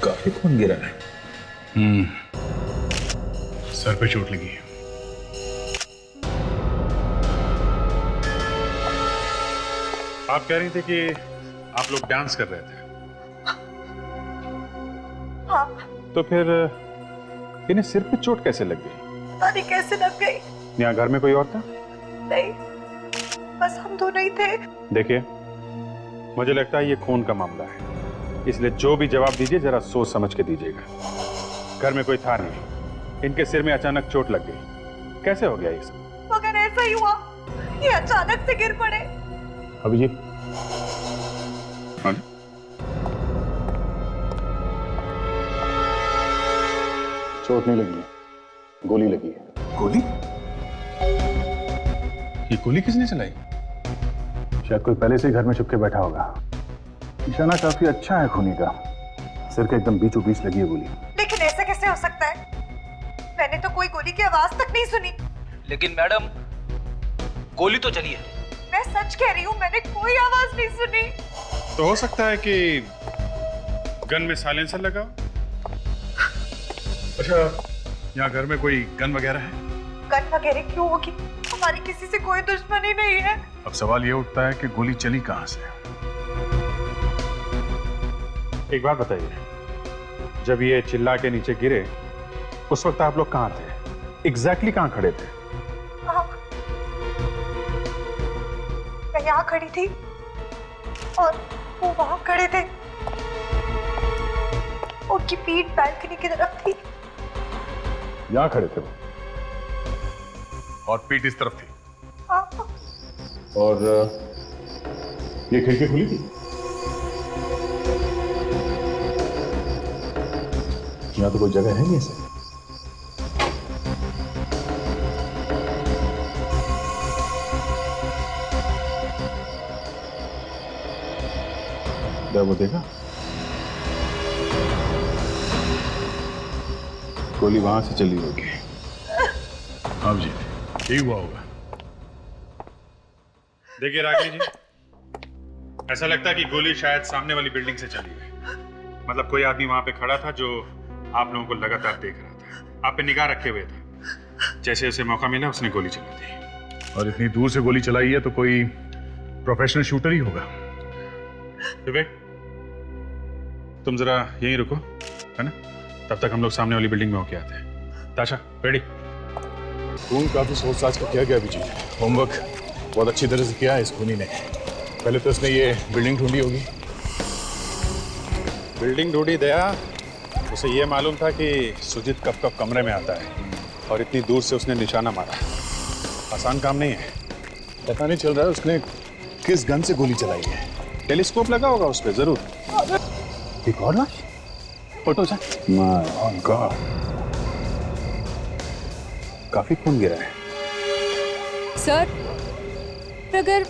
काफी खून गिरा है। सर पे चोट लगी है। आप कह रही थी कि आप लोग डांस कर रहे थे। हाँ। तो फिर इन्हें सिर पे चोट कैसे लग गई? पता नहीं कैसे लग गई। यहाँ घर में कोई और था? नहीं, बस हम दोनों ही थे। देखिए, मुझे लगता है ये खून का मामला है, इसलिए जो भी जवाब दीजिए जरा सोच समझ के दीजिएगा। घर में कोई था नहीं, इनके सिर में अचानक चोट लग गई। कैसे हो गया ये सब? मगर ऐसा ही हुआ, ये अचानक से गिर पड़े। अभिजीत, चोट नहीं लगी है, गोली लगी है। गोली? ये गोली किसने चलाई? शायद कोई पहले से ही घर में छुप के बैठा होगा। निशाना काफी अच्छा है खूनी का, सिर के एकदम बीचों बीच लगी है गोली। लेकिन ऐसा कैसे हो सकता है? मैंने तो कोई गोली की आवाज तक नहीं सुनी। लेकिन मैडम, गोली तो चली है। मैं सच कह रही हूँ, मैंने कोई आवाज नहीं सुनी। तो हो सकता है कि गन में साइलेंसर लगा। अच्छा, यहाँ घर में कोई गन वगैरह है? गन वगैरह क्यों होगी? हमारी किसी से कोई दुश्मनी नहीं है। अब सवाल ये उठता है कि गोली चली कहाँ से? एक बात बताइए, जब ये चिल्ला के नीचे गिरे उस वक्त आप लोग कहाँ थे? एग्जैक्टली कहाँ खड़े थे? मैं यहाँ खड़ी थी और वो वहां खड़े थे। उनकी पीठ बैल्कनी की तरफ थी। यहाँ खड़े थे वो, और पीठ इस तरफ थी। और ये खिड़की खुली थी? यहाँ तो कोई जगह है नहीं ऐसे। क्या वो देखा? गोली वहां से चली होगी। हाँ जी, यही हुआ होगा। देखिए राकेश जी, ऐसा लगता है कि गोली शायद सामने वाली बिल्डिंग से चली है। मतलब कोई आदमी वहां पे खड़ा था जो आप लोगों को लगातार देख रहा था, आप पे निगाह रखे हुए था। जैसे उसे मौका मिला उसने गोली चला दी। और इतनी दूर से गोली चलाई है तो कोई प्रोफेशनल शूटर ही होगा। विवेक, तुम जरा यहीं रुको, है ना? तब तक हम लोग सामने वाली बिल्डिंग में होके आते हैं। ताशा, रेडी? खून काफी सोच साच कर किया गया अभिजीत। होमवर्क बहुत अच्छी तरह से किया है इस खूनी ने। पहले तो उसने ये बिल्डिंग ढूंढी होगी। बिल्डिंग ढूंढी दया, उसे ये मालूम था कि सुजीत कब कब कमरे में आता है, और इतनी दूर से उसने निशाना मारा। आसान काम नहीं है। पता नहीं चल रहा है उसने किस गन से गोली चलाई है। टेलीस्कोप लगा होगा उस पर जरूर। एक और लाश? फोटो से? माय गॉड, काफी खून गिरा है। सर, अगर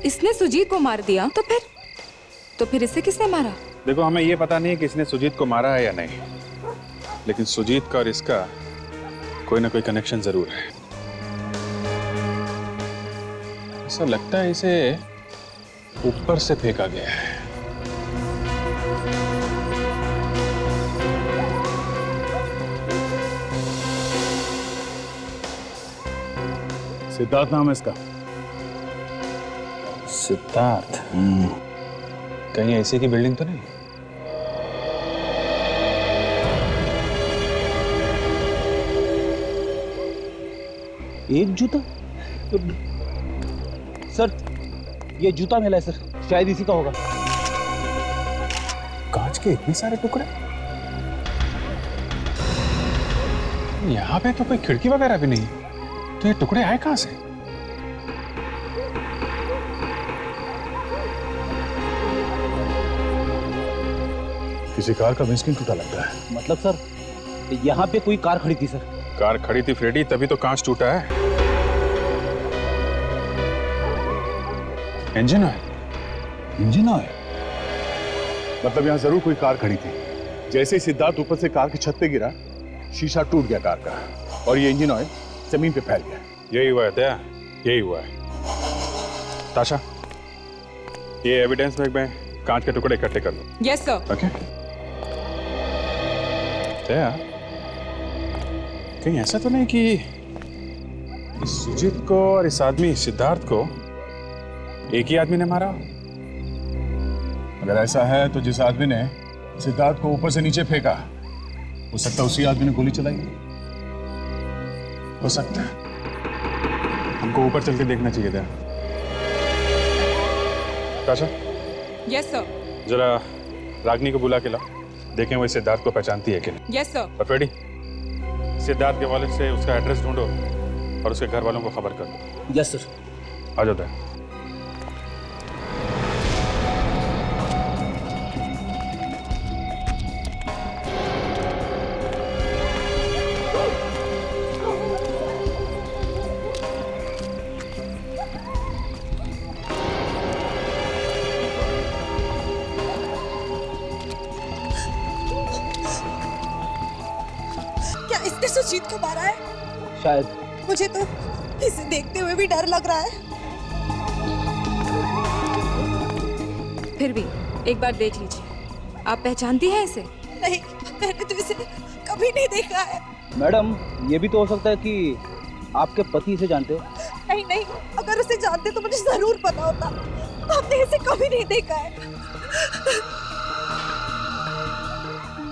इसने सुजीत को मार दिया तो फिर इसे किसने मारा? देखो, हमें ये पता नहीं कि इसने सुजीत को मारा है या नहीं, लेकिन सुजीत का और इसका कोई ना कोई कनेक्शन जरूर है। ऐसा लगता है इसे ऊपर से फेंका गया है। सिद्धार्थ नाम है इसका। सिद्धार्थ? कहीं ऐसी की बिल्डिंग तो नहीं? एक जूता? सर, ये जूता मिला है सर, शायद इसी का होगा। कांच के इतने सारे टुकड़े? यहाँ पे तो कोई खिड़की वगैरह भी नहीं, तो ये टुकड़े आए कहां से? किसी कार का विंडस्क्रीन टूटा लगता है। मतलब सर, यहाँ पे कोई कार खड़ी थी सर। कार खड़ी थी फ्रेडी, तभी तो कांच टूटा है। Engine oil. Engine oil? मतलब यहाँ जरूर कोई कार खड़ी थी। जैसे ही सिद्धार्थ ऊपर से कार की छत पे गिरा, शीशा टूट गया कार का और ये इंजन ऑयल जमीन पे फैल गया। यही हुआ है दया, यही हुआ है। ताशा, ये एविडेंस में कांच के टुकड़े इकट्ठे कर लो। Yes sir. ओके। दया, कहीं ऐसा तो नहीं कि इस सुजीत को और इस आदमी सिद्धार्थ को एक ही आदमी ने मारा? अगर ऐसा है तो जिस आदमी ने सिद्धार्थ को ऊपर से नीचे फेंका, हो सकता है उसी आदमी ने गोली चलाई। हो सकता है। हमको ऊपर चल के देखना चाहिए था। ताशा, यस सर। जरा रागनी को बुला के लाओ, देखें वो सिद्धार्थ को पहचानती है कि नहीं। Yes sir. और फ्रेडी, सिद्धार्थ के वॉलेट से उसका एड्रेस ढूंढो और उसके घर वालों को खबर कर दो। Yes sir. आ जाओ दया। क्या इसने सुजीत को मारा है? शायद। मुझे तो इसे देखते हुए भी डर लग रहा है। फिर भी एक बार देख लीजिए, आप पहचानती हैं इसे? नहीं, मैंने तो इसे कभी नहीं देखा है। मैडम, ये भी तो हो सकता है कि आपके पति इसे जानते हो। नहीं नहीं, अगर उसे जानते तो मुझे जरूर पता होता। हमने इसे कभी नहीं देखा है।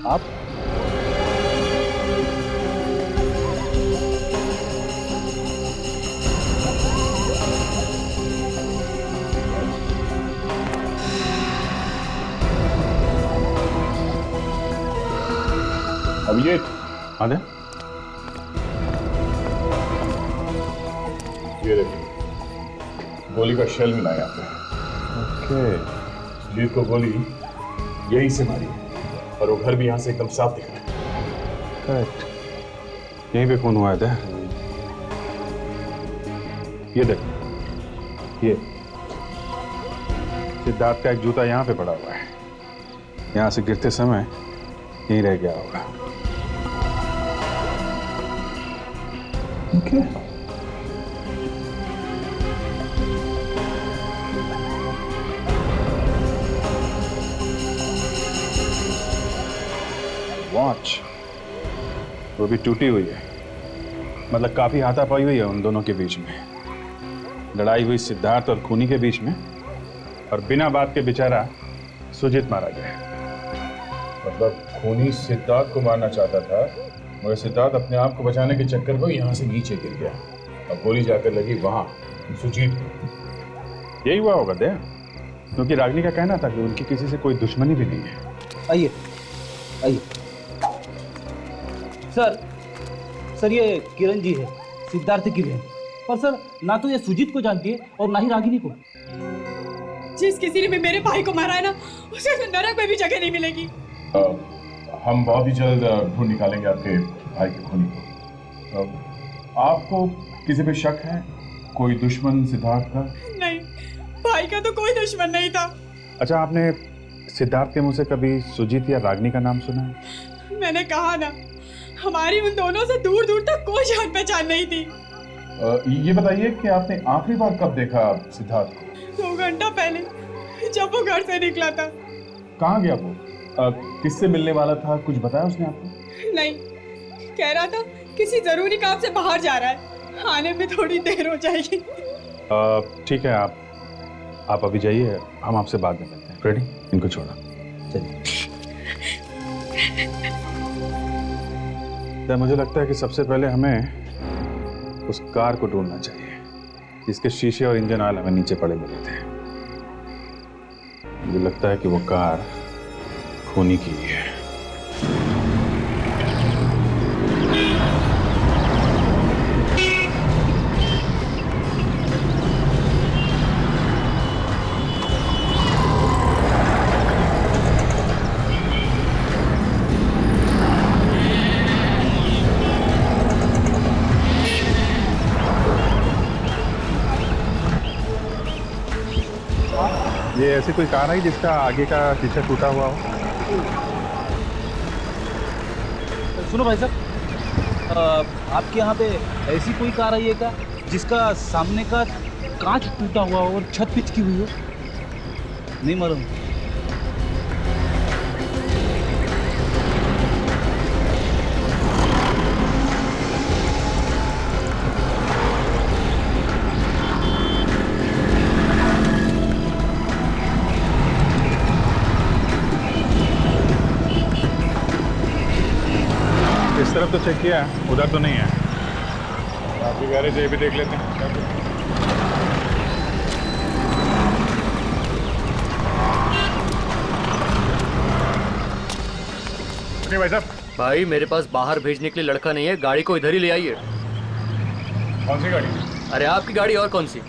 आप? अब ये हाँ दे। देखिए, गोली का शेल मिला यहाँ पे। ओके। सुजीत को गोली यहीं से मारी है और वो घर भी यहाँ से एकदम साफ दिख रहा है। करेक्ट, यहीं पे खून हुआ था। ये देख, ये सिद्धार्थ का एक जूता यहाँ पे पड़ा हुआ है। यहाँ से गिरते समय यहीं रह गया होगा। ओके। वॉच वो भी टूटी हुई है, मतलब काफी हाथापाई हुई है उन दोनों के बीच में। लड़ाई हुई सिद्धार्थ और खूनी के बीच में, और बिना बात के बेचारा सुजीत मारा गया। मतलब खूनी सिद्धार्थ को मारना चाहता था, मगर सिद्धार्थ अपने आप को बचाने के चक्कर में यहाँ से नीचे गिर गया और गोली जाकर लगी वहां सुजीत को। यही हुआ होगा दया, क्योंकि रागिनी का कहना था कि उनकी किसी से कोई दुश्मनी भी नहीं है। आइए आइए। सर, ये किरण जी है, सिद्धार्थ की बहन। पर सर, ना तो ये सुजीत को जानती है और ना ही रागिनी को। जिस किसी ने भी मेरे भाई को मारा है ना, उसे तो नरक में भी जगह नहीं मिलेगी। हम बहुत ही जल्द ढूंढ निकालेंगे आपके भाई के खूनी को। आपको किसी पे शक है? कोई दुश्मन सिद्धार्थ का? नहीं, भाई का तो कोई दुश्मन नहीं था। अच्छा, आपने सिद्धार्थ के मुंह से कभी सुजीत या रागिनी का नाम सुना है? मैंने कहा ना, हमारी उन दोनों से दूर दूर तक कोई जान पहचान नहीं थी। ये बताइए कि आपने आखिरी बार कब देखा सिद्धार्थ को? 2 घंटा पहले, जब वो घर से निकला था। कहाँ गया वो? किससे मिलने वाला था? कुछ बताया उसने आपको? नहीं, कह रहा था किसी जरूरी काम से बाहर जा रहा है, आने में थोड़ी देर हो जाएगी। ठीक है, आप अभी जाइए, हम आपसे बाद में मिलते हैं। रेडी? इनको छोड़ो। चलिए। तो मुझे लगता है कि सबसे पहले हमें उस कार को ढूंढना चाहिए जिसके शीशे और इंजन ऑयल हमें नीचे पड़े मिले थे। मुझे लगता है कि वो कार खूनी की ही है। ये ऐसी कोई कार है जिसका आगे का शीशा टूटा हुआ हो? सुनो भाई साहब, आपके यहाँ पे ऐसी कोई कार आई है क्या जिसका सामने का कांच टूटा हुआ हो और छत पिचकी हुई हो? नहीं मालूम। इस तरफ तो चेक किया है, उधर तो नहीं है। आपकी गैरेज ये भी देख लेते हैं। नहीं भाई साहब। भाई मेरे पास बाहर भेजने के लिए लड़का नहीं है, गाड़ी को इधर ही ले आइए। कौन सी गाड़ी? अरे आपकी गाड़ी और कौन सी? एक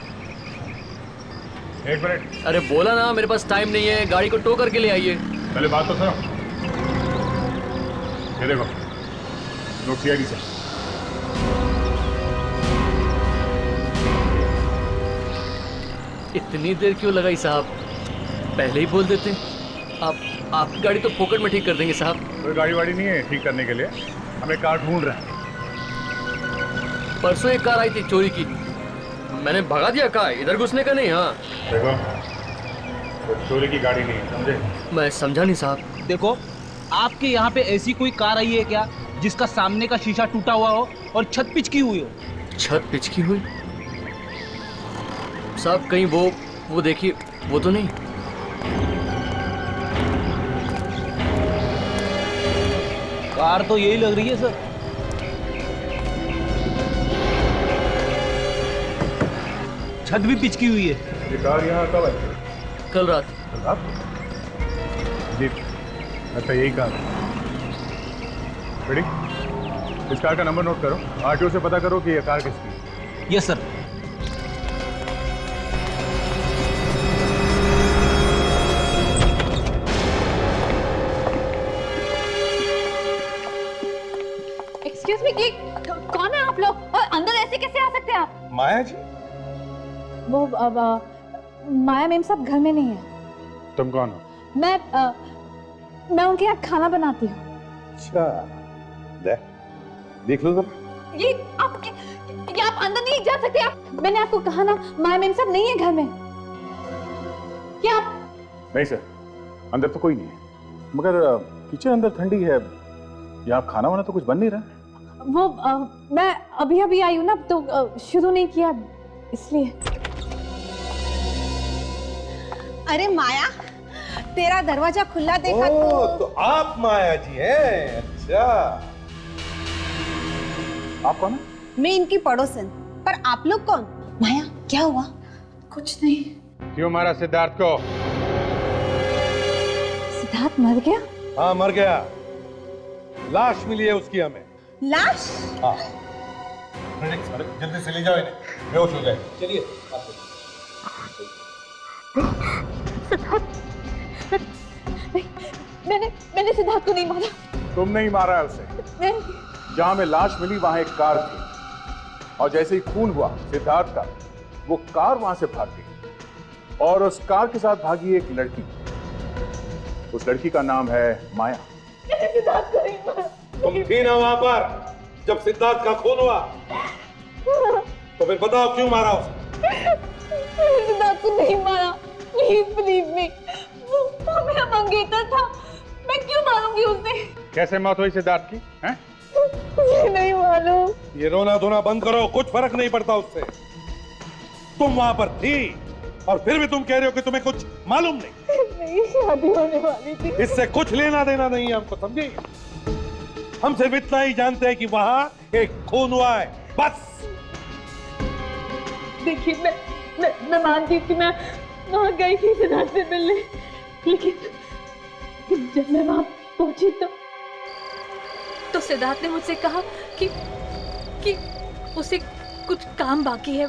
मिनट। अरे बोला ना मेरे पास टाइम नहीं है, गाड़ी को टो करके ले आइए। पहले बात तो सुनो। ये देखो नोट सीआईडी से। इतनी देर क्यों लगाई साहब? पहले ही बोल देते। आपकी गाड़ी तो फोकट में ठीक कर देंगे साहब। कोई गाड़ी वाड़ी नहीं है ठीक करने के लिए, हम एक कार ढूंढ रहे हैं। परसों एक कार आई थी चोरी की, मैंने भगा दिया। कहा इधर घुसने का नहीं। हाँ देखो वो चोरी की गाड़ी नहीं है, समझे? मैं समझा नहीं साहब। देखो, आपके यहाँ पे ऐसी कोई कार आई है क्या जिसका सामने का शीशा टूटा हुआ हो और छत पिचकी हुई हो? छत पिचकी हुई? साहब कहीं वो देखिए, वो तो नहीं। कार तो यही लग रही है सर। छत भी पिचकी हुई है। ये कार यहाँ कब आई? कल रात। आप जी अच्छा यही कार है। रेडी? इस कार का नंबर नोट करो, आरटीओ से पता करो कि ये कार किसकी है। Yes sir. एक्सक्यूज मी, ये कौन है आप लोग और अंदर ऐसे कैसे आ सकते हैं आप? माया जी? वो माया मैम साहब घर में नहीं है। तुम कौन हो? मैं उनके यहाँ खाना बनाती हूँ। अच्छा, देख लो जरा। ये आप अंदर नहीं जा सकते। आप, मैंने आपको कहा ना माया मैम साहब नहीं है घर में। क्या आप? नहीं सर, अंदर तो कोई नहीं है, मगर किचन अंदर ठंडी है, यहाँ खाना वाना तो कुछ बन नहीं रहा। वो मैं अभी आई हूँ ना, तो शुरू नहीं किया इसलिए। अरे माया, तेरा दरवाजा खुला देखा तो आप माया जी हैं? अच्छा, आप कौन है? मैं इनकी पड़ोसन। पर आप लोग कौन? माया, क्या हुआ? कुछ नहीं। क्यों मारा सिद्धार्थ को? सिद्धार्थ मर गया? हाँ मर गया, लाश मिली है उसकी हमें। लाश? हाँ जल्दी से ले जाओ इन्हें, बेहोश हो जाए। चलिए मैंने सिद्धार्थ को नहीं मारा। तुम नहीं मारा है उसे। जहां में लाश मिली वहां एक कार थी, और जैसे ही खून हुआ सिद्धार्थ का, वो कार वहां से भाग गई, और उस कार के साथ भागी एक लड़की। उस लड़की का नाम है माया। तुम थी ना वहां पर जब सिद्धार्थ का खून हुआ? तो फिर बताओ क्यों मारा उसे? सिद्धार्थ को नहीं मारा, प्लीज बिलीव मी। वो मेरा मंगेतर था, मैं क्यों मारूंगी उसे? कैसे मौत हुई सिद्धार्थ की? हैं? मुझे नहीं मालूम। ये रोना धोना बंद करो, कुछ फर्क नहीं पड़ता उससे। तुम वहां पर थी और फिर भी तुम कह रहे हो कि तुम्हें कुछ मालूम नहीं। मेरी शादी होने वाली थी। इससे कुछ लेना देना नहीं है हमको, समझे? हम सिर्फ इतना ही जानते हैं कि वहां एक खून हुआ है, बस। देखिए, मैं मानती हूँ कि मैं वहाँ गई थी सिद्धार्थ से मिलने, लेकिन जब मैं वहाँ पहुंची तो सिद्धार्थ ने मुझसे कहा कि उसे कुछ काम बाकी है,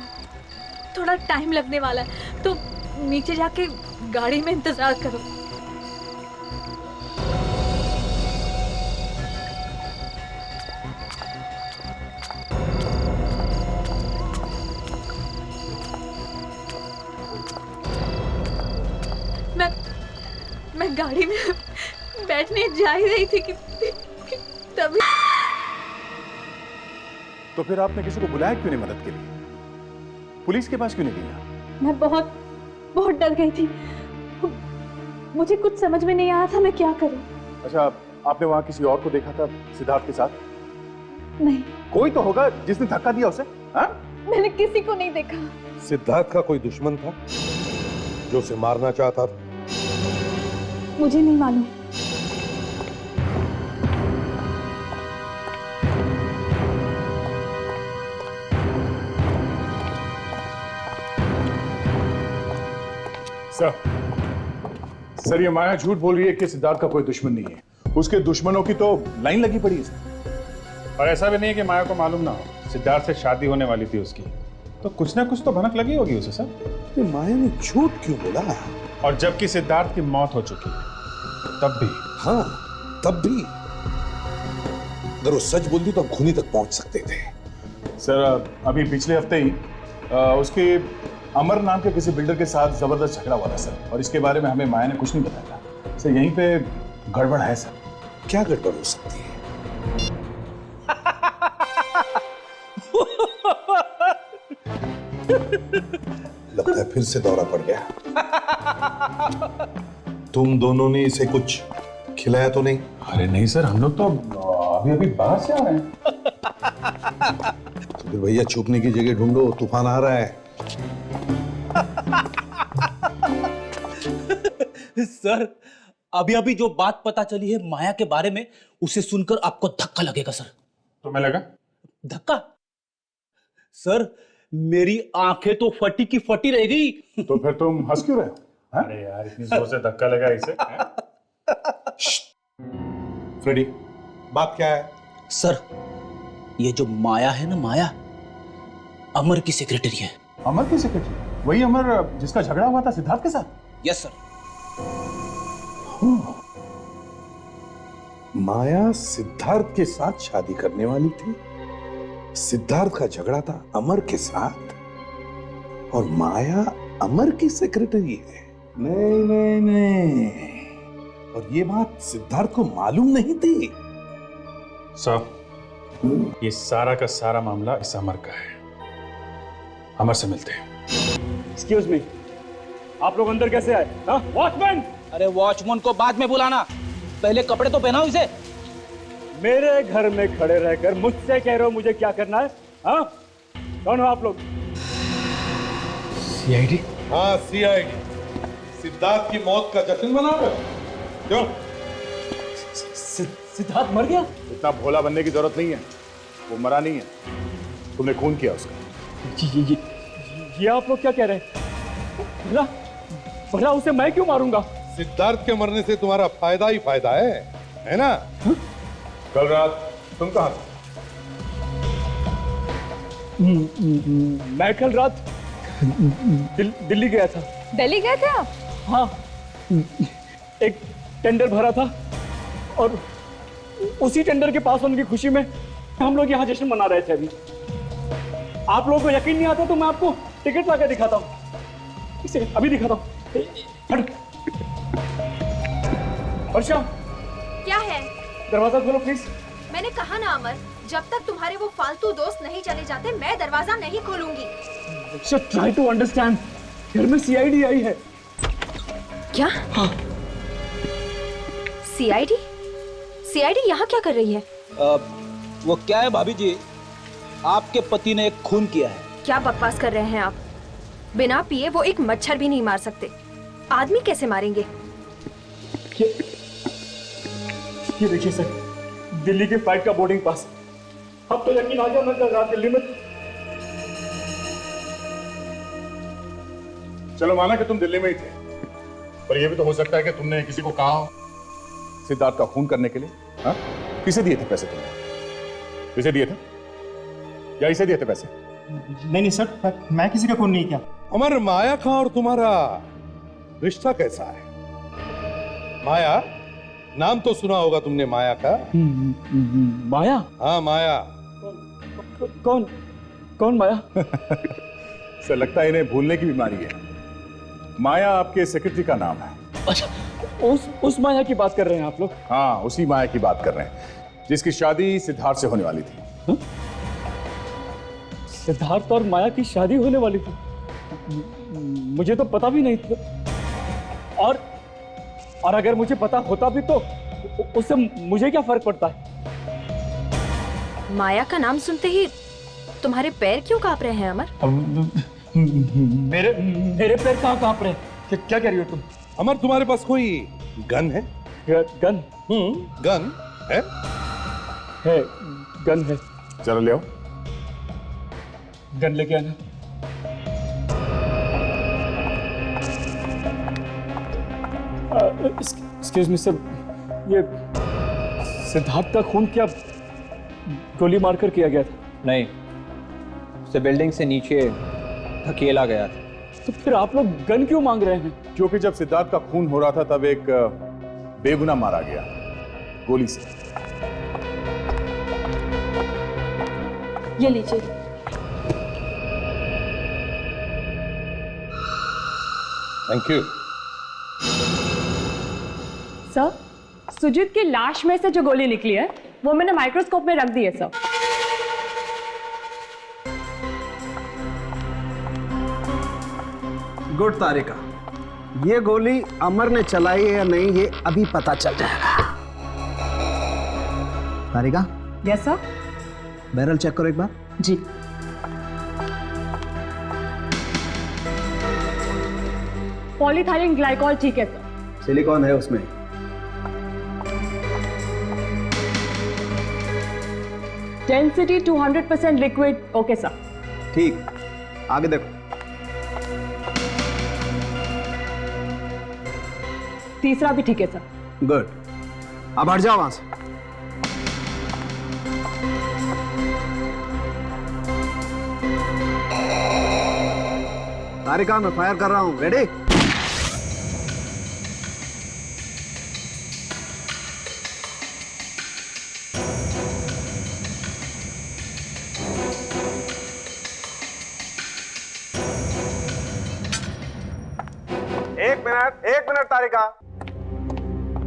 थोड़ा टाइम लगने वाला है, तो नीचे जाके गाड़ी में इंतजार करो। मैं गाड़ी में बैठने जा ही रही थी कि तभी। तो फिर आपने किसी को बुलाया क्यों नहीं मदद के लिए? पुलिस के पास क्यों नहीं गया? मैं बहुत बहुत डर गई थी। मुझे कुछ समझ में नहीं आया था मैं क्या करूं। अच्छा, आपने वहां किसी और को देखा था सिद्धार्थ के साथ? नहीं। कोई तो होगा जिसने धक्का दिया उसे। हाँ? मैंने किसी को नहीं देखा। सिद्धार्थ का कोई दुश्मन था जो उसे मारना चाहता था? मुझे नहीं मालूम। सर, ये माया झूठ बोल रही है कि सिद्धार्थ का कोई दुश्मन नहीं है। उसके दुश्मनों की तो लाइन लगी पड़ी है सर। और ऐसा भी नहीं है कि माया को मालूम ना हो, सिद्धार्थ से शादी होने वाली थी उसकी, तो कुछ ना कुछ तो भनक लगी होगी उसे सर। ये माया ने झूठ क्यों बोला? और जबकि सिद्धार्थ की मौत हो चुकी है तब भी। हाँ, तब भी अगर वो सच बोलती तो खूनी तक पहुंच सकते थे। सर, अभी पिछले हफ्ते ही उसके अमर नाम के किसी बिल्डर के साथ जबरदस्त झगड़ा हुआ था सर, और इसके बारे में हमें माया ने कुछ नहीं बताया सर। यहीं पे गड़बड़ है सर। क्या गड़बड़ हो सकती है? लगता है फिर से दौरा पड़ गया। तुम दोनों ने इसे कुछ खिलाया तो नहीं? अरे नहीं सर, हम लोग तो अभी अभी बाहर से आ रहे हैं। तो फिर भैया छुपने की जगह ढूंढो, तूफान आ रहा है। सर, अभी अभी जो बात पता चली है माया के बारे में, उसे सुनकर आपको धक्का लगेगा सर। तुम्हें लगा धक्का? सर, मेरी आंखें तो फटी की फटी रह गई। तो फिर तुम हंस क्यों रहे हो? अरे यार, इतनी जोर से धक्का लगा इसे। फ्रेडी, बात क्या है? सर, ये जो माया है ना, माया अमर की सेक्रेटरी है। अमर की सेक्रेटरी? वही अमर जिसका झगड़ा हुआ था सिद्धार्थ के साथ? Yes sir. माया सिद्धार्थ के साथ शादी करने वाली थी, सिद्धार्थ का झगड़ा था अमर के साथ, और माया अमर की सेक्रेटरी है। नहीं नहीं नहीं, और ये बात सिद्धार्थ को मालूम नहीं थी। सर, ये सारा का सारा मामला इस अमर का है। अमर से मिलते हैं। एक्सक्यूज मी, आप लोग अंदर कैसे आए? वॉचमैन! अरे वॉचमैन को बाद में बुलाना, पहले कपड़े तो पहनाओ इसे। मेरे घर में खड़े रहकर मुझसे कह रहे हो मुझे क्या करना है? हाँ, कौन हो आप लोग? सीआईडी? हाँ, सीआईडी। सिद्धार्थ की मौत का जश्न मना रहे हो? क्यों? सिद्धार्थ मर गया? इतना भोला बनने की जरूरत नहीं है, वो मरा नहीं है, तुमने खून किया उसका। ये आप लोग क्या कह रहे हैं? भला उसे मैं क्यों मारूंगा? सिद्धार्थ के मरने से तुम्हारा फायदा ही फायदा है ना? कल रात तुम कहां थे? मैं कल रात दिल्ली गया था। दिल्ली गए थे आप? हाँ, एक टेंडर भरा था और उसी टेंडर के पास होने की खुशी में हम लोग यहाँ जश्न मना रहे थे। अभी आप लोगों को यकीन नहीं आता तो मैं आपको टिकट लाकर दिखाता हूँ। इसे अभी दिखाता हूँ। वर्षा, क्या है? दरवाजा खोलो प्लीज। मैंने कहा ना अमर, जब तक तुम्हारे वो फालतू दोस्त नहीं चले जाते मैं दरवाजा नहीं खोलूंगी। ट्राई टू अंडरस्टैंड, घर में सीआईडी आई है। क्या? हाँ। सीआईडी? सीआईडी यहाँ क्या कर रही है? वो क्या है भाभी जी, आपके पति ने एक खून किया है। क्या बकवास कर रहे हैं आप? बिना पिए वो एक मच्छर भी नहीं मार सकते, आदमी कैसे मारेंगे? ये देखिए सर, दिल्ली के फ्लाइट का बोर्डिंग पास। अब तो यकीन आ गया मैं कल रात दिल्ली में। चलो माना कि तुम दिल्ली में ही थे, पर यह भी तो हो सकता है कि तुमने किसी को कहा हो सिद्धार्थ का खून करने के लिए। हाँ? किसे दिए थे पैसे तुमने? किसे दिए थे या इसे दिए थे पैसे? नहीं सर, मैं किसी का खून नहीं किया। अमर, माया का और तुम्हारा रिश्ता कैसा है? माया, नाम तो सुना होगा तुमने माया का। माया? हाँ, माया। कौन माया? सर, लगता है इन्हें भूलने की बीमारी है। माया आपके सेक्रेटरी का नाम है। अच्छा, उस माया की बात कर रहे हैं आप लोग? हाँ, उसी माया की बात कर रहे हैं जिसकी शादी सिद्धार्थ से होने वाली थी। हा? सिद्धार्थ और माया की शादी होने वाली थी? मुझे तो पता भी नहीं था। और अगर मुझे पता होता भी तो उससे मुझे क्या फर्क पड़ता है? माया का नाम सुनते ही तुम्हारे पैर क्यों कांप रहे हैं अमर? मेरे पैर कहाँ कांप रहे हैं? क्या कह रही हो तुम? अमर, तुम्हारे पास कोई गन है? गन? गन है? है, गन है। चलो ले आओ। गन लेके आना। एक्सक्यूज मी सर, ये सिद्धार्थ का खून क्या गोली मारकर किया गया था? नहीं, उसे बिल्डिंग से नीचे धकेला गया था। तो फिर आप लोग गन क्यों मांग रहे हैं? क्योंकि जब सिद्धार्थ का खून हो रहा था तब एक बेगुनाह मारा गया गोली से। ये लीजिए। Thank you. सर, सुजीत की लाश में से जो गोली निकली है वो मैंने माइक्रोस्कोप में रख दी है सर। गुड तारिका, ये गोली अमर ने चलाई है या नहीं ये अभी पता चल जाएगा। Tarika? Yes sir. Barrel check करो एक बार। जी। पॉलीथाइलिन ग्लाइकॉल ठीक है सर। सिलिकॉन है उसमें। Density 200% liquid. Okay sir. ठीक, आगे देखो। तीसरा भी ठीक है सर। गुड, अब हट जाओ वहां से। तारिका, मैं फायर कर रहा हूं। रेडी? एक मिनट तारिका,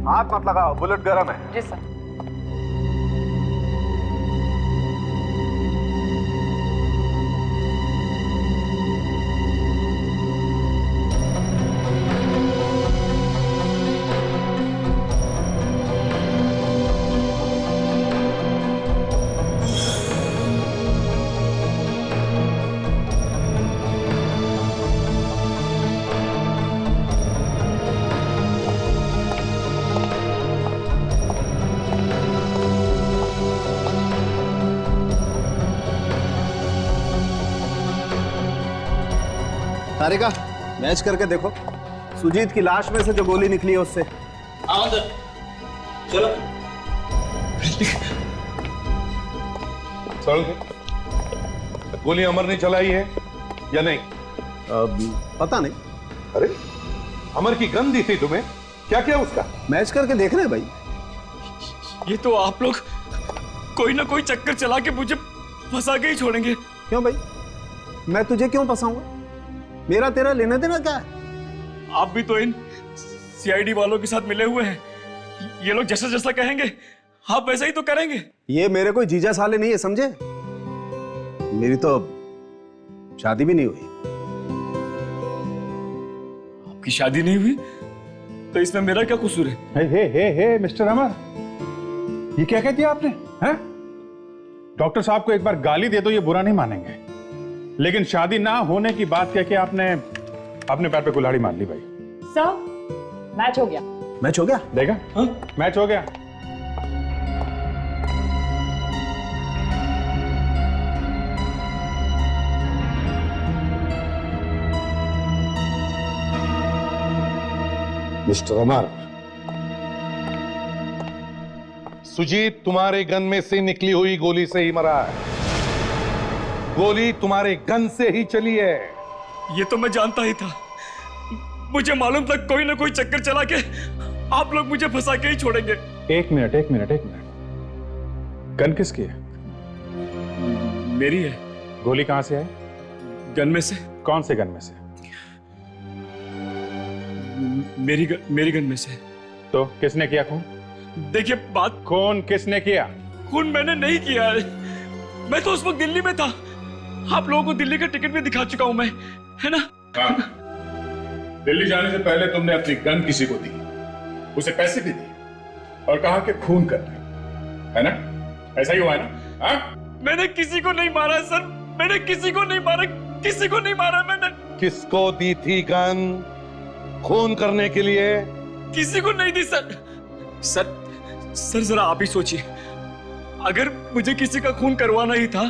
हाथ मत लगाओ, बुलेट गर्म है। जी सर। तारिका, मैच करके देखो, सुजीत की लाश में से जो गोली निकली है उससे। आओ अंदर, चलो। गोली अमर ने चलाई है या नहीं? पता नहीं। अरे, अमर की गन दी थी तुम्हें, क्या क्या उसका? मैच करके देख रहे हैं भाई। ये तो आप लोग कोई ना कोई चक्कर चला के मुझे फंसा के ही छोड़ेंगे। क्यों भाई, मैं तुझे क्यों फंसाऊंगा? मेरा तेरा लेना देना क्या है? आप भी तो इन सीआईडी वालों के साथ मिले हुए हैं। ये लोग जैसा जैसा कहेंगे आप वैसा ही तो करेंगे। ये मेरे कोई जीजा साले नहीं है, समझे? मेरी तो शादी भी नहीं हुई। आपकी शादी नहीं हुई तो इसमें मेरा क्या कसूर है? हे मिस्टर अमर, ये क्या कह दिया आपने? हैं? डॉक्टर साहब को एक बार गाली दे दो ये बुरा नहीं मानेंगे, लेकिन शादी ना होने की बात कह के आपने अपने पैर पे कुल्हाड़ी मार ली भाई। सर, मैच हो गया। मैच हो गया? देखा? हाँ? मैच हो गया। मिस्टर अमर, सुजीत तुम्हारे गन में से निकली हुई गोली से ही मरा है। गोली तुम्हारे गन से ही चली है। ये तो मैं जानता ही था। मुझे मालूम था कोई ना कोई चक्कर चला के आप लोग मुझे फंसा के ही छोड़ेंगे। एक मिनट। गन किसकी है? मेरी है। गोली कहां से आई? गन में से। कौन से गन में से? मेरी गन में से। तो किसने किया खून? देखिए बात, खून किसने किया? खून मैंने नहीं किया है। मैं तो उस वक्त दिल्ली में था। आप लोगों को दिल्ली का टिकट भी दिखा चुका हूं मैं, है ना? हाँ। दिल्ली जाने से पहले तुमने अपनी गन किसी को दी, उसे पैसे भी दिए और कहा कि खून कर है ना? ऐसा ही हुआ है ना? हाँ? मैंने किसी को नहीं मारा सर, मैंने किसी को नहीं मारा, किसी को नहीं मारा मैंने। किसको दी थी गन खून करने के लिए? किसी को नहीं दी सर। सर जरा आप ही सोचिए, अगर मुझे किसी का खून करवाना ही था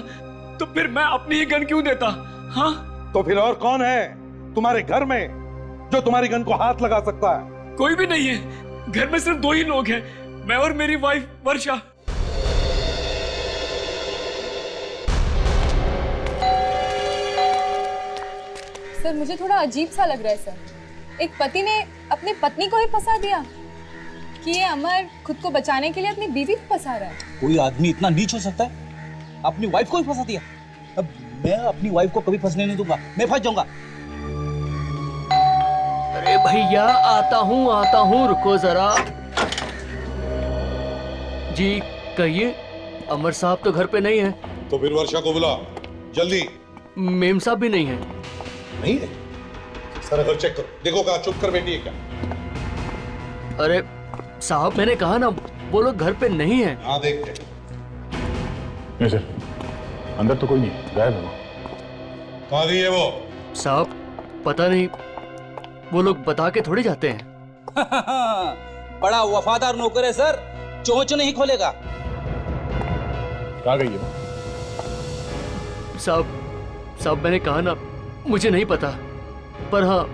तो फिर मैं अपनी ही गन क्यों देता? हाँ, तो फिर और कौन है तुम्हारे घर में जो तुम्हारी गन को हाथ लगा सकता है? कोई भी नहीं है। घर में सिर्फ 2 ही लोग हैं, मैं और मेरी वाइफ वर्षा। सर मुझे थोड़ा अजीब सा लग रहा है सर। एक पति ने अपनी पत्नी को ही फंसा दिया कि ये अमर खुद को बचाने के लिए अपनी बीवी को फंसा रहा है। कोई आदमी इतना नीच हो सकता है? अपनी वाइफ को ही फंसा दिया। अब मैं अपनी वाइफ को कभी फंसने नहीं दूंगा, मैं फंस जाऊंगा। अरे भैया आता हूँ, रुको जरा। जी कहिए, अमर साहब तो घर पे नहीं है। तो फिर वर्षा को बुला जल्दी। मेम साहब भी नहीं है। नहीं है? सर अगर चेक करो, देखो कहा चुप कर बैठी है क्या? अरे साहब मैंने कहा ना, वो लोग घर पे नहीं है। हाँ देखते। नहीं सर, अंदर तो कोई नहीं, गायब है वो। कहाँ गई है वो? साहब पता नहीं, वो लोग बता के थोड़ी जाते हैं। बड़ा वफादार नौकर है सर, चोंच नहीं खोलेगा। कहाँ गई है वो? साहब मैंने कहा ना, मुझे नहीं पता, पर हाँ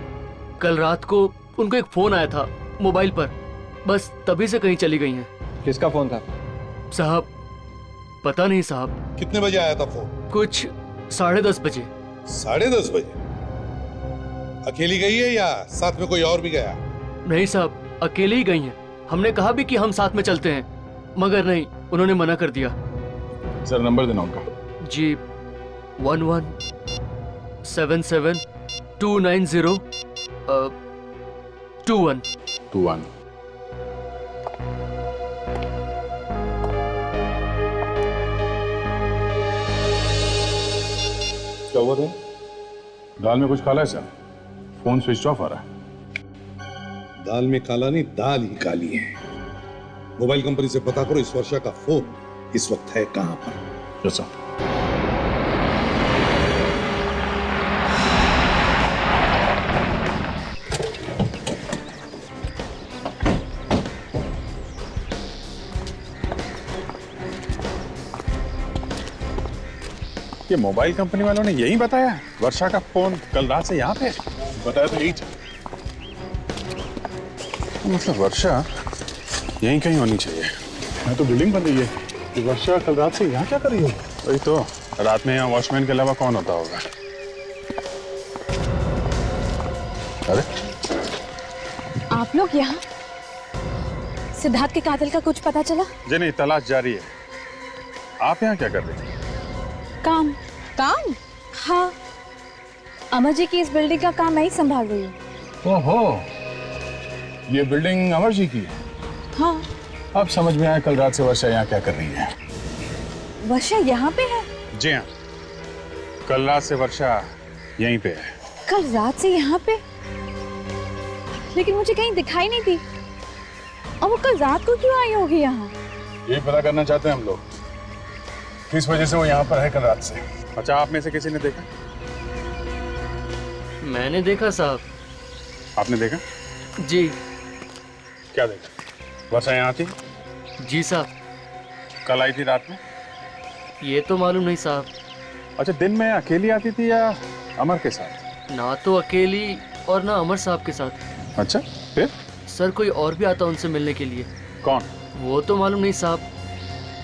कल रात को उनको एक फोन आया था मोबाइल पर, बस तभी से कहीं चली गई हैं। किसका फोन था? साहब पता नहीं साहब। कितने बजे आया था फोन? कुछ 10:30 बजे। 10:30 बजे? अकेली गई है या साथ में कोई और भी गया? नहीं साहब, अकेले ही गई हैं। हमने कहा भी कि हम साथ में चलते हैं, मगर नहीं, उन्होंने मना कर दिया। सर नंबर देना उनका। जी 1177 290 21। क्या हुआ था? दाल में कुछ काला है सर, फोन स्विच ऑफ आ रहा है। दाल में काला नहीं, दाल ही काली है। मोबाइल कंपनी से पता करो इस वर्षा का फोन इस वक्त है कहां पर। Yes sir. ये मोबाइल कंपनी वालों ने यही बताया वर्षा का फोन कल रात से यहाँ पे? बताया तो यही था। मतलब वर्षा यहीं कहीं होनी चाहिए। मैं तो बिल्डिंग बन रही है, कि वर्षा कल रात से यहाँ क्या कर रही है? वही तो, रात में यहाँ वॉचमैन के अलावा कौन होता होगा? अरे आप लोग यहाँ? सिद्धार्थ के कातिल का कुछ पता चला? जी नहीं, तलाश जारी है। आप यहाँ क्या कर रहे हैं? काम? हाँ, अमर जी की इस बिल्डिंग का काम मैं ही संभाल रही हूँ। ओहो, ये बिल्डिंग अमर जी की है? हाँ। अब समझ में आया कल रात से वर्षा यहाँ क्या कर रही है। वर्षा यहाँ पे है? जी हाँ, कल रात से वर्षा यहीं पे है। कल रात से यहाँ पे? लेकिन मुझे कहीं दिखाई नहीं दी। और वो कल रात को क्यों आई होगी यहाँ? ये पता करना चाहते हैं हम लोग, किस वजह से वो यहाँ पर है कल रात से। अच्छा, आप में से किसी ने देखा? मैंने देखा साहब। आपने देखा? जी। क्या देखा? वर्षा यहाँ थी? जी साहब। कल आई थी रात में? ये तो मालूम नहीं साहब। अच्छा, दिन में अकेली आती थी या अमर के साथ? ना तो अकेली और ना अमर साहब के साथ। अच्छा, फिर? सर कोई और भी आता उनसे मिलने के लिए। कौन? वो तो मालूम नहीं साहब,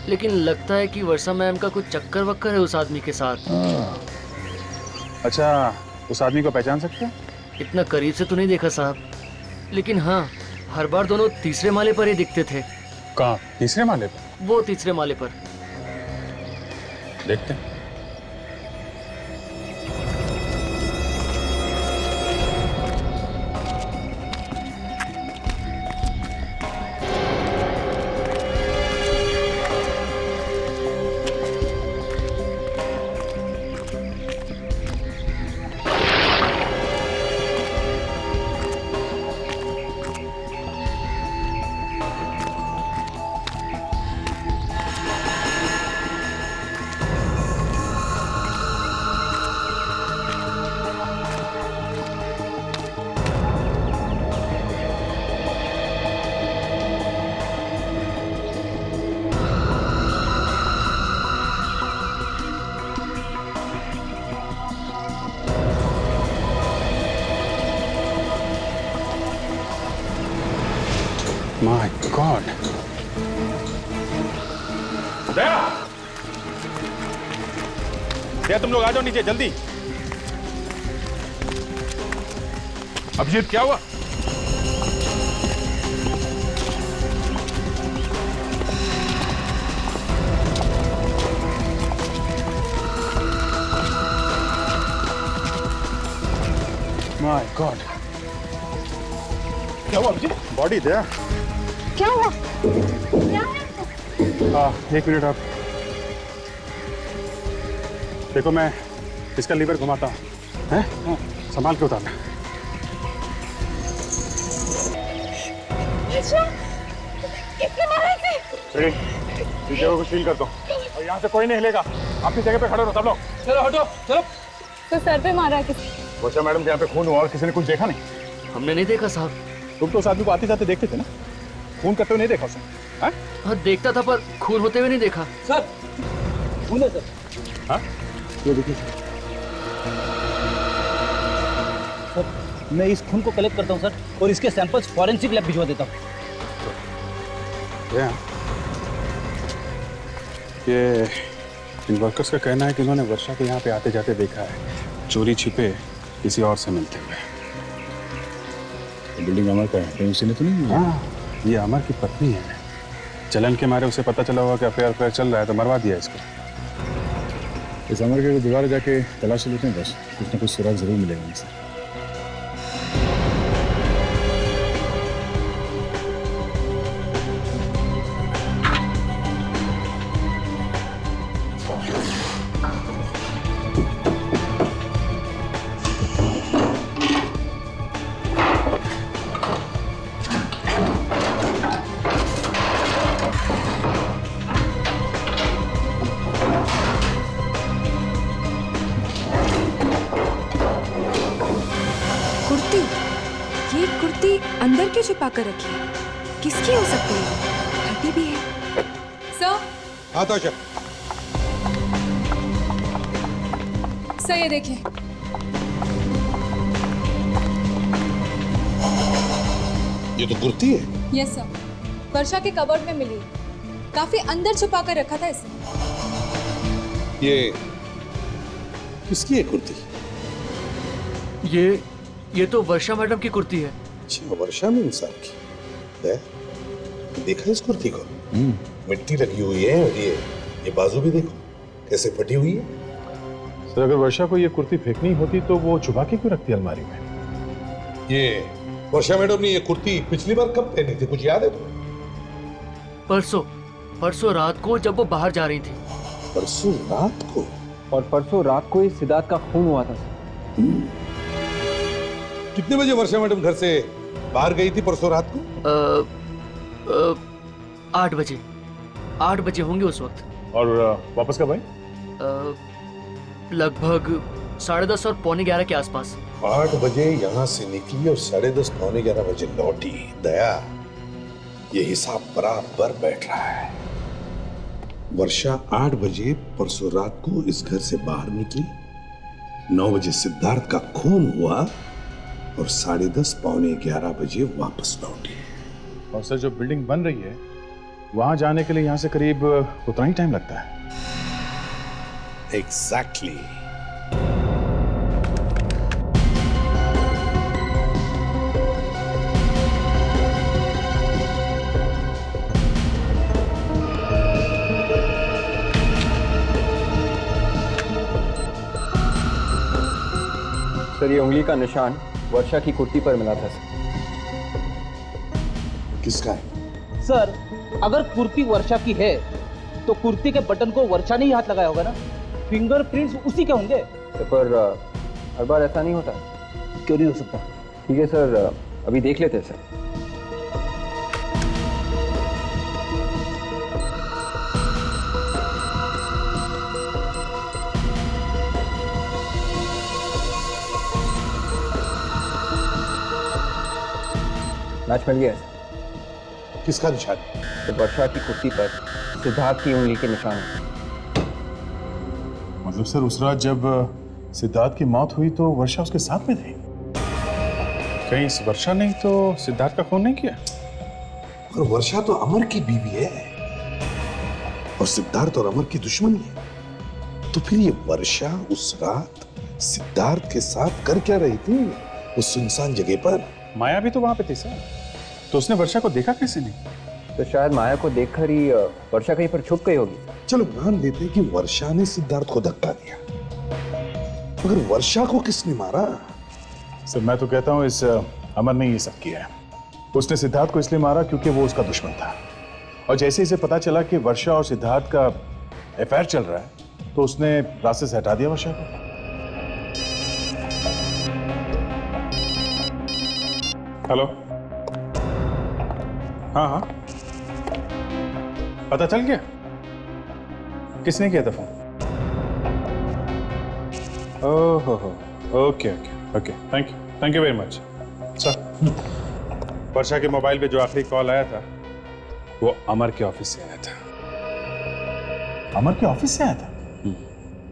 लेकिन लगता है कि वर्षा मैम का कुछ चक्कर वक्कर है उस आदमी के साथ। अच्छा, उस आदमी को पहचान सकते हैं? इतना करीब से तो नहीं देखा साहब, लेकिन हाँ, हर बार दोनों तीसरे माले पर ही दिखते थे। कहाँ? तीसरे माले पर? वो तीसरे माले पर। देखते हैं। My God. दया, दया तुम लोग आ जाओ नीचे जल्दी। अभिजीत क्या हुआ? माय गॉड, क्या हुआ अभिजीत? बॉडी दया। क्या हुआ? एक मिनट आप देखो, मैं इसका लीवर घुमाता हूँ, हैं? संभाल के उतारना। किसने मारा इसे? इस जगह को सील कर दो और यहाँ से कोई नहीं हिलेगा। अपनी जगह पे खड़े रहो सब लोग। चलो हटो, चलो। तो सर पे मारा है किसी? वर्षा मैडम के यहाँ पे खून हुआ और किसी ने कुछ देखा नहीं? हमने नहीं देखा साहब। तुम तो उस आदमी को आते जाते देखते थे ना, खून करते हुए नहीं देखा उसने? हाँ देखता था पर खून होते हुए नहीं देखा। सर खून है सर। हाँ ये देखिए सर, मैं इस खून को कलेक्ट करता हूँ सर और इसके सैंपल्स फॉरेंसिक लैब भिजवा देता हूँ। ये इन वर्कर्स का कहना है कि उन्होंने वर्षा को यहाँ पे आते जाते देखा है, चोरी छिपे किसी और से मिलते हुए। बिल्डिंग अमर का है, कहीं उसी ने तो नहीं? हाँ, ये अमर की पत्नी है। जलन के मारे उसे पता चला होगा कि अफेयर चल रहा है तो मरवा दिया इसको। इस अमर के दोबारा जाके तलाश लेते हैं, बस कुछ ना कुछ सुराग जरूर मिलेगा इनसे। अंदर क्यों छुपा कर रखी है? किसकी हो सकती है? फटी भी है। सर। हाँ तो सर ये देखिए। ये तो कुर्ती है। यस सर, वर्षा के कबर्ड में मिली। काफी अंदर छुपा कर रखा था इसे। ये किसकी है कुर्ती? ये तो वर्षा मैडम की कुर्ती है। अच्छा, वर्षा में इंसान की। देखा इस कुर्ती को? मिट्टी लगी हुई है और ये बाजू भी देखो कैसे फटी हुई है। सर अगर वर्षा को ये कुर्ती फेंकनी होती तो वो छुपा के क्यों रखती अलमारी में? ये वर्षा मैडम ने ये कुर्ती पिछली बार कब पहनी थी, कुछ याद है तुम्हें? परसों रात को जब वो बाहर जा रही थी। परसों रात को? और परसों रात को ही सिद्धार्थ का खून हुआ था। कितने बजे वर्षा मैडम घर से बाहर गई थी परसों रात को? 8 बजे। 8 बजे होंगे उस वक्त। और वापस कब आई? लगभग 10:30 और 11:15 के आसपास। 8 बजे यहाँ से निकली और 10:30 पौने 11 बजे लौटी। दया, ये हिसाब बराबर बैठ रहा है। वर्षा 8 बजे परसों रात को इस घर से बाहर निकली, 9 बजे सिद्धार्थ का खून हुआ और 10:30 पौने 11 बजे वापस लौटी। और सर जो बिल्डिंग बन रही है वहां जाने के लिए यहाँ से करीब उतना ही टाइम लगता है। एग्जैक्टली। सर ये उंगली का निशान वर्षा की कुर्ती पर मिला था। किसका है? सर अगर कुर्ती वर्षा की है तो कुर्ती के बटन को वर्षा ने ही हाथ लगाया होगा ना, फिंगरप्रिंट्स उसी के होंगे। पर हर बार ऐसा नहीं होता। क्यों नहीं हो सकता? ठीक है सर, अभी देख लेते हैं सर। मैच मिल गया। किसका निशान? तो वर्षा की कुर्ती पर सिद्धार्थ की उंगली के निशान। मतलब सर उस रात जब सिद्धार्थ की मौत हुई तो वर्षा उसके साथ में थी? कहीं इस वर्षा ने तो सिद्धार्थ का खून नहीं किया? और वर्षा तो अमर की बीवी है और सिद्धार्थ और अमर की दुश्मनी है। तो फिर ये वर्षा उस रात सिद्धार्थ के साथ कर क्या रही थी उस सुनसान जगह पर? माया भी तो वहां पे थी सर, तो उसने वर्षा को देखा कैसे नहीं? तो शायद माया को देखकर ही वर्षा कहीं पर छुप गई होगी। चलो मान लेते कि वर्षा ने सिद्धार्थ को धक्का दिया, मगर वर्षा को किसने मारा? सर मैं तो कहता हूँ इस अमर ने ये सब किया है। उसने सिद्धार्थ को इसलिए मारा क्योंकि वो उसका दुश्मन था, और जैसे इसे पता चला कि वर्षा और सिद्धार्थ का अफेयर चल रहा है तो उसने रास्ते से हटा दिया वर्षा को। हेलो, हाँ हाँ, पता चल गया किसने किया था फोन? ओहो, okay okay okay, thank you very much sir. Varsha के मोबाइल पे जो आखिरी कॉल आया था वो अमर के ऑफिस से आया था। अमर के ऑफिस से आया था?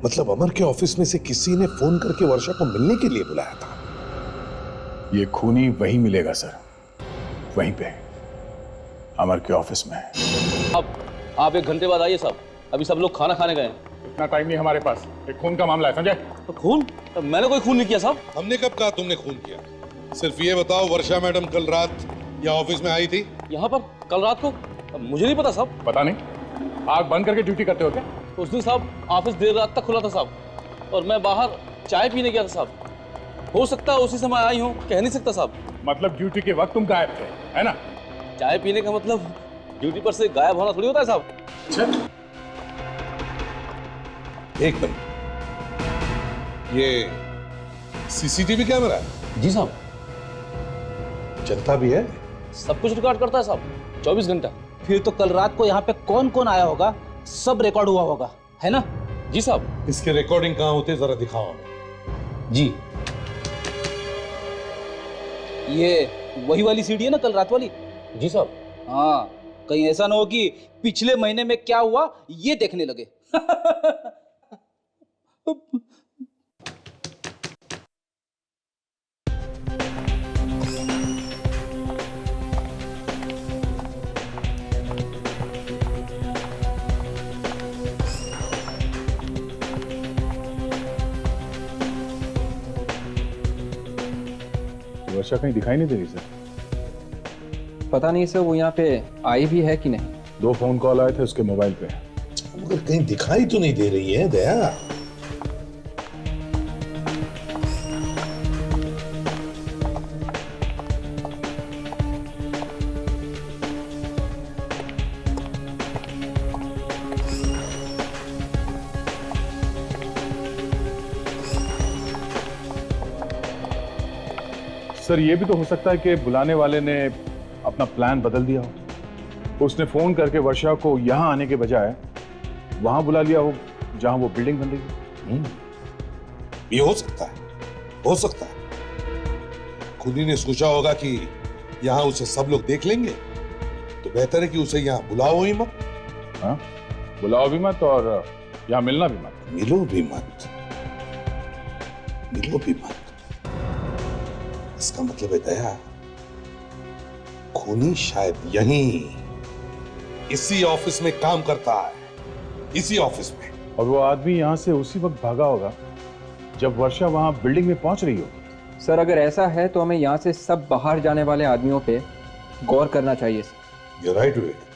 मतलब अमर के ऑफिस में से किसी ने फोन करके वर्षा को मिलने के लिए बुलाया था? ये खूनी वही मिलेगा सर, वहीं पे अमर के ऑफिस में। आप 1 घंटे बाद आइए साहब, अभी सब लोग खाना खाने गए हैं। इतना टाइम नहीं हमारे पास, एक खून का मामला है समझे? तो खून? मैंने कोई खून नहीं किया साहब। हमने कब कहा तुमने खून किया? सिर्फ ये बताओ वर्षा मैडम कल रात यहाँ ऑफिस में आई थी? यहाँ पर कल रात को? मुझे नहीं पता साहब। पता नहीं, आग बंद करके ड्यूटी करते हो क्या? तो उस दिन साहब ऑफिस देर रात तक खुला था साहब, और मैं बाहर चाय पीने गया था साहब। हो सकता है उसी समय आई हूँ, कह नहीं सकता साहब। मतलब ड्यूटी के वक्त तुम गायब थे, है ना? चाय पीने का मतलब ड्यूटी पर से गायब होना थोड़ी होता है साहब। एक मिनट, ये सीसीटीवी कैमरा है? जी साहब। चलता भी है? सब कुछ रिकॉर्ड करता है साहब, 24 घंटा। फिर तो कल रात को यहाँ पे कौन कौन आया होगा सब रिकॉर्ड हुआ होगा, है ना? जी साहब। इसके रिकॉर्डिंग कहाँ होते जरा दिखाओ हमें। जी, ये वही वाली सीडी है ना कल रात वाली? जी साहब। हाँ, कहीं ऐसा ना हो कि पिछले महीने में क्या हुआ ये देखने लगे। वर्षा कहीं दिखाई नहीं दे रही सर। पता नहीं सर, वो यहाँ पे आई भी है कि नहीं। 2 फोन कॉल आए थे उसके मोबाइल पे, मगर कहीं दिखाई तो नहीं दे रही है दया। सर ये भी तो हो सकता है कि बुलाने वाले ने अपना प्लान बदल दिया हो। उसने फोन करके वर्षा को यहां आने के बजाय वहां बुला लिया हो जहां वो बिल्डिंग बन रही है। ये हो सकता है, हो सकता है। खूनी ने सोचा होगा कि यहाँ उसे सब लोग देख लेंगे, तो बेहतर है कि उसे यहाँ बुलाओ ही मत। हाँ, बुलाओ भी मत और यहाँ मिलना भी मत। मिलो भी मत, मिलो भी मत। इसका मतलब है दया, खूनी शायद यहीं इसी ऑफिस में काम करता है, इसी ऑफिस में। और वो आदमी यहाँ से उसी वक्त भागा होगा जब वर्षा वहां बिल्डिंग में पहुंच रही होगी। सर अगर ऐसा है तो हमें यहाँ से सब बाहर जाने वाले आदमियों पे गौर करना चाहिए सर। You're right, Vivek.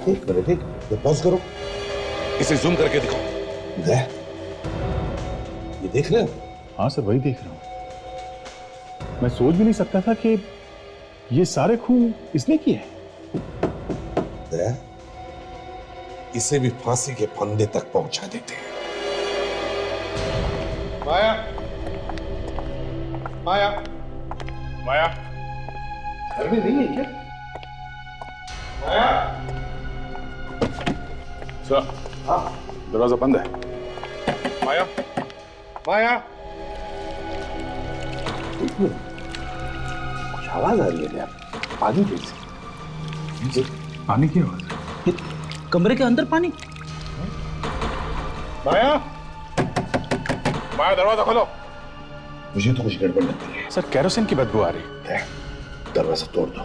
एक मिनट, पॉज करो, इसे जूम करके दिखाओ। ये देख रहे हो? हाँ सर, वही देख रहा हूँ। मैं सोच भी नहीं सकता था कि ये सारे खून इसने किए हैं। दया, इसे भी फांसी के फंदे तक पहुंचा देते हैं। माया, माया, माया घर में नहीं है क्या? माया, सर, दरवाजा बंद है। माया, माया। कुछ आवाज आ रही है क्या? पानी जैसी। पानी की आवाज। कमरे के अंदर पानी? माया, माया दरवाजा खोलो। मुझे तो कुछ गड़बड़ लग रही है। सर केरोसिन की बदबू आ रही है। दरवाजा तोड़ दो।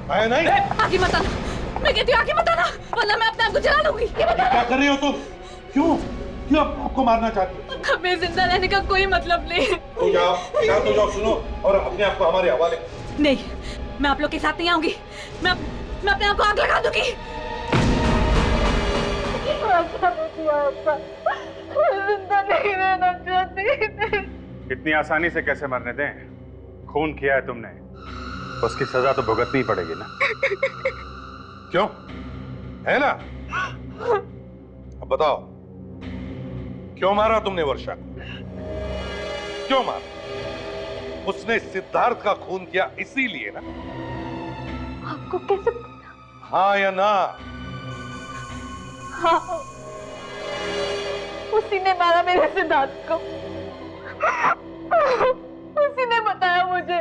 माया नहीं। आगे मत आना, मैं कहती हूँ आगे मत आना, वरना मैं अपने आप को जला लूंगी। क्या कर रही हो तुम? क्यों क्यों आपको मारना चाहती हो? हमें जिंदा रहने का कोई मतलब नहीं। तो जाओ, शांत हो जाओ, सुनो और अपने आप को हमारे हवाले। नहीं, मैं आप लोग के साथ नहीं आऊंगी। मैं अपने आप को आग लगा दूंगी। जिंदा नहीं रहना चाहती। इतनी आसानी से कैसे मरने दें? खून किया है तुमने, उसकी सजा तो भुगतनी ही पड़ेगी ना। क्यों है ना? अब बताओ, क्यों मारा तुमने वर्षा को? क्यों मारा? उसने सिद्धार्थ का खून किया इसीलिए ना? आपको कैसे? हाँ या ना? हाँ, उसी ने मारा मेरे सिद्धार्थ को। उसी ने बताया मुझे।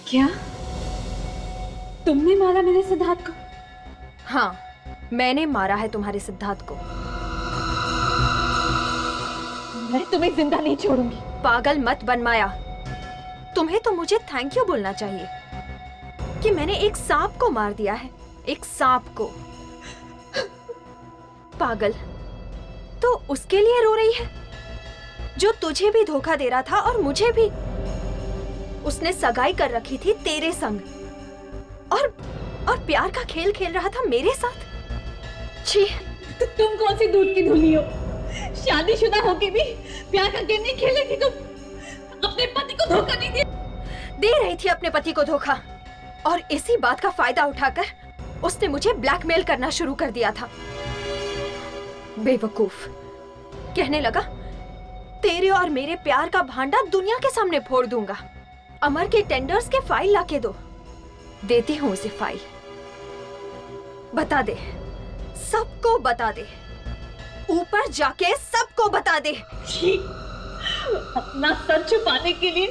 क्या तुमने मारा मेरे सिद्धार्थ को? हाँ, मैंने मारा है तुम्हारे सिद्धार्थ को। मैं तुम्हें जिंदा नहीं छोड़ूंगी। पागल मत बन माया, तुम्हें तो मुझे थैंक यू बोलना चाहिए कि मैंने एक सांप को मार दिया है, एक सांप को। पागल, तो उसके लिए रो रही है जो तुझे भी धोखा दे रहा था और मुझे भी। उसने सगाई कर रखी थी तेरे संग और प्यार का खेल खेल रहा था मेरे साथ। छी, तुम कौन सी दूध की धुली हो? शादीशुदा होके भी प्यार का गेम नहीं खेलेगी तुम? अपने पति को धोखा नहीं दे रही थी अपने पति को धोखा, और इसी बात का फायदा उठाकर उसने मुझे ब्लैकमेल करना शुरू कर दिया था। बेवकूफ, कहने लगा तेरे और मेरे प्यार का भांडा दुनिया के सामने फोड़ दूंगा। अमर के टेंडर्स के फाइल लाके दो। देती हूँ उसे फाइल। बता दे, सबको बता दे, ऊपर जाके सबको बता दे। अपना सर छुपाने के लिए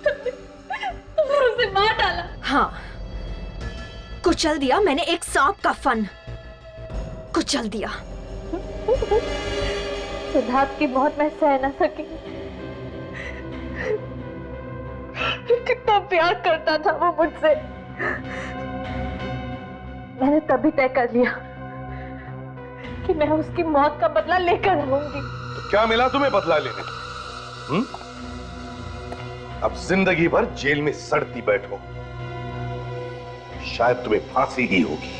तुमने उसे मार डाला। हाँ, कुचल दिया मैंने एक सांप का फन, कुचल दिया। सिद्धार्थ की मौत मैं सह न सकी। कितना प्यार करता था वो मुझसे। मैंने तभी तय कर लिया कि मैं उसकी मौत का बदला लेकर रहूंगी। तो क्या मिला तुम्हें बदला लेने? अब जिंदगी भर जेल में सड़ती बैठो, शायद तुम्हें फांसी ही होगी।